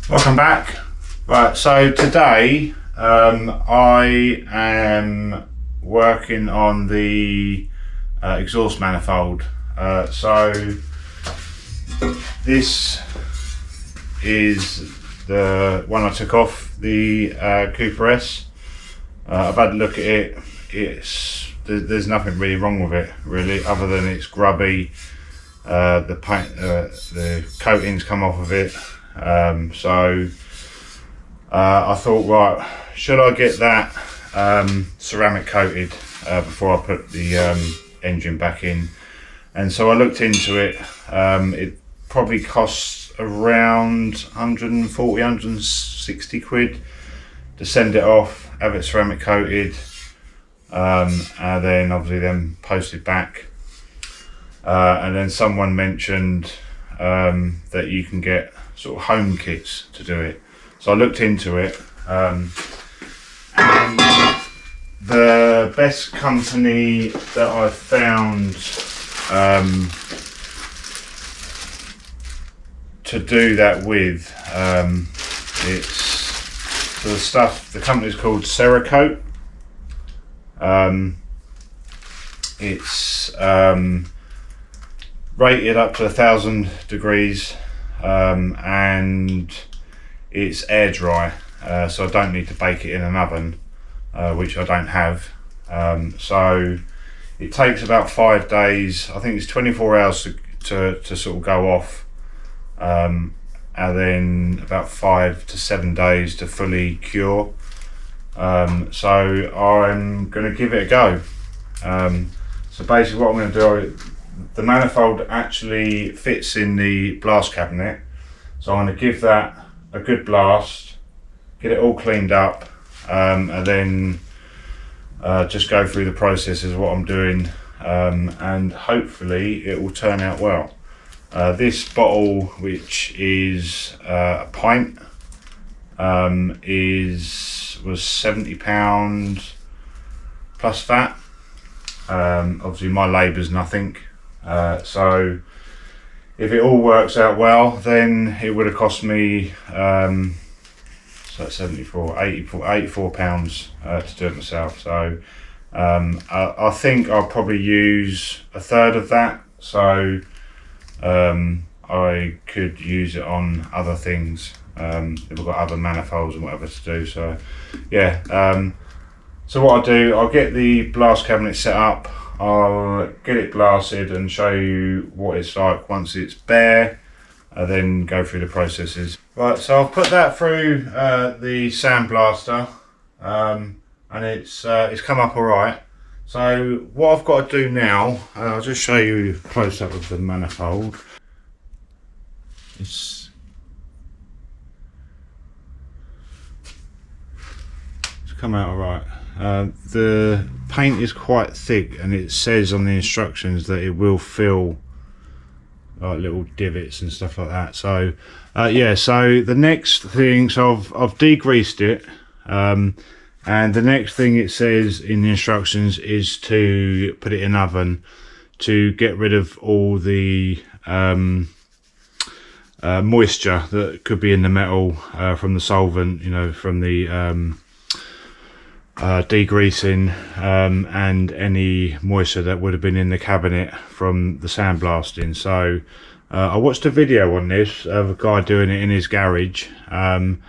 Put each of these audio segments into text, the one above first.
Welcome back. Right, so today I am working on the exhaust manifold. So this is the one I took off the Cooper S. I've had a look at it. There's nothing really wrong with it, really, other than it's grubby. The paint, the coatings come off of it. So I thought, right, should I get that ceramic coated before I put the engine back in? And so I looked into it. It probably costs around 140, 160 quid to send it off, have it ceramic coated, and then obviously post it back. And then someone mentioned that you can get sort of home kits to do it. So I looked into it, and the best company that I've found to do that with, the company's called Cerakote. It's rated up to 1,000 degrees, and it's air dry, so I don't need to bake it in an oven, which I don't have. So it takes about 5 days. I think it's 24 hours to sort of go off, and then about 5 to 7 days to fully cure. So I'm going to give it a go. So basically what I'm going to do, the manifold actually fits in the blast cabinet, so I'm going to give that a good blast, get it all cleaned up, and then just go through the processes of what I'm doing, and hopefully it will turn out well. This bottle, which is a pint, was £70 plus VAT. Obviously my labour's nothing, so if it all works out well, then it would have cost me so that's 84 pounds to do it myself. So I think I'll probably use a third of that, so I could use it on other things if I've got other manifolds and whatever to do. So yeah, so what I'll do, I'll get the blast cabinet set up, I'll get it blasted and show you what it's like once it's bare, and then go through the processes. Right, so I've put that through the sandblaster, and it's come up alright. So what I've got to do now, I'll just show you close up of the manifold. It's come out alright. The paint is quite thick, and it says on the instructions that it will fill like little divots and stuff like that. So yeah, so the next thing, so I've degreased it, and the next thing it says in the instructions is to put it in oven to get rid of all the moisture that could be in the metal from the solvent, you know, from the degreasing, and any moisture that would have been in the cabinet from the sandblasting. So I watched a video on this of a guy doing it in his garage, and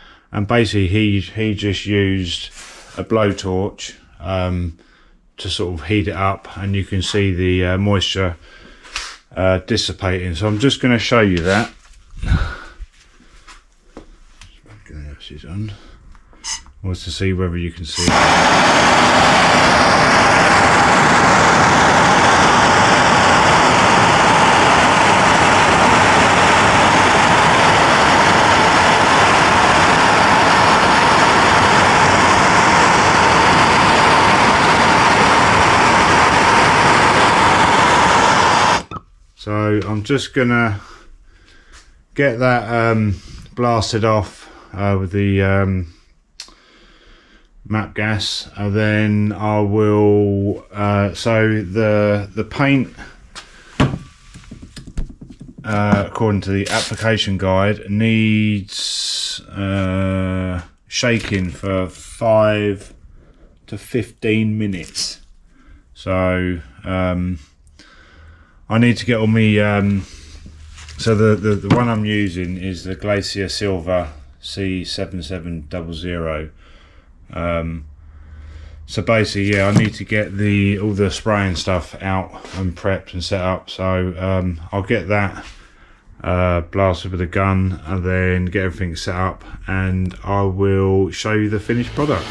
basically he just used a blowtorch to sort of heat it up, and you can see the moisture dissipating. So I'm just going to show you that. She's on. Was to see whether you can see it. So I'm just gonna get that blasted off with the map gas, and then I will so the paint, according to the application guide, needs was shaking for 5 to 15 minutes. So I need to get on me. So the one I'm using is the Glacier Silver C7700. So basically, yeah, I need to get all the spraying stuff out and prepped and set up. So I'll get that blasted with a gun and then get everything set up, and I will show you the finished product.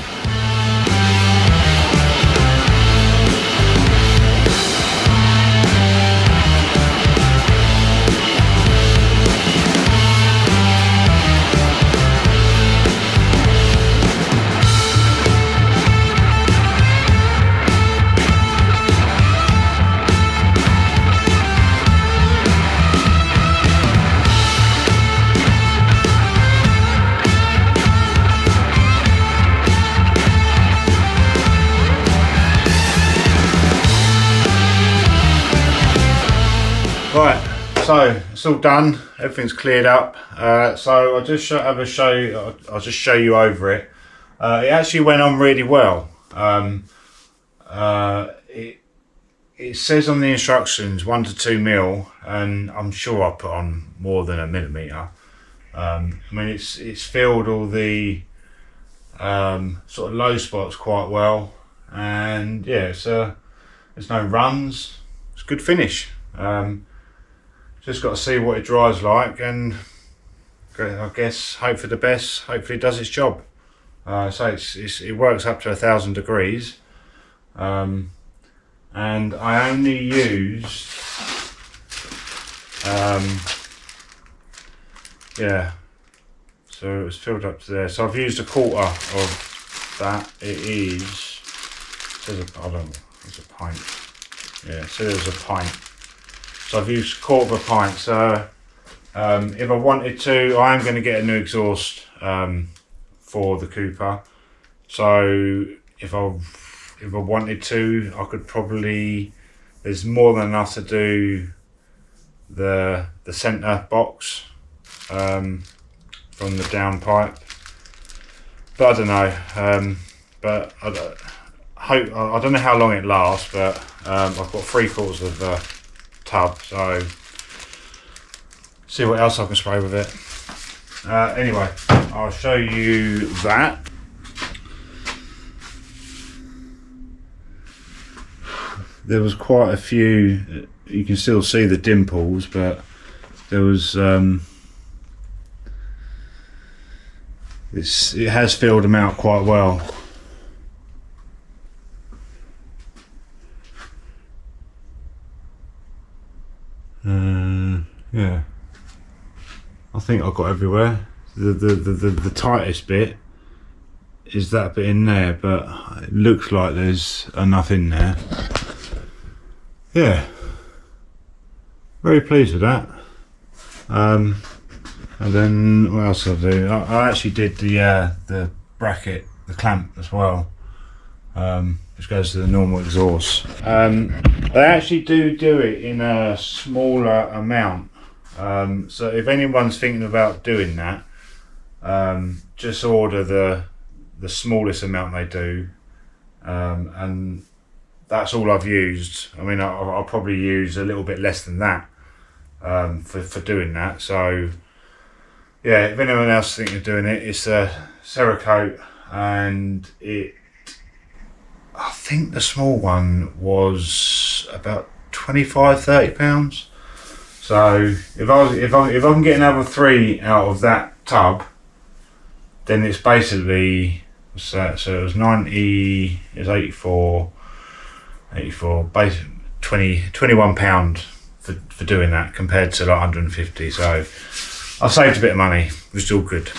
Right, so it's all done. Everything's cleared up. So I'll just I'll just show you over it. It actually went on really well. It says on the instructions 1 to 2 mil, and I'm sure I put on more than a millimetre. I mean, it's filled all the sort of low spots quite well, and yeah, there's no runs. It's a good finish. Just got to see what it dries like, and I guess hope for the best. Hopefully it does its job. So it works up to 1,000 degrees, and I only used yeah, so it's filled up to there. So I've used 1/4 of that. It is, I don't know, it's a pint. Yeah, so there's a pint. So I've used 1/4 of a pint. So if I wanted to, I am going to get a new exhaust for the Cooper. So if I wanted to, I could probably, there's more than enough to do the centre box from the downpipe. But I don't know. But I don't know how long it lasts. But I've got 3/4 of the tub, so see what else I can spray with it. Anyway, I'll show you that. There was quite a few, you can still see the dimples, but there was it has filled them out quite well. Yeah, I think I got everywhere. The tightest bit is that bit in there, but it looks like there's enough in there. Yeah, very pleased with that. And then what else did I do? I actually did the bracket, the clamp as well, which goes to the normal exhaust. They actually do it in a smaller amount. So if anyone's thinking about doing that, just order the smallest amount they do, and that's all I've used. I mean, I'll probably use a little bit less than that for doing that. So yeah, if anyone else is thinking of doing it, it's a Cerakote, and I think the small one was about £25–30. So if I can get another 3 out of that tub, then it's basically, what's that? So it was 90, it was 84, basically £21 for doing that, compared to like 150. So I saved a bit of money, which is all good.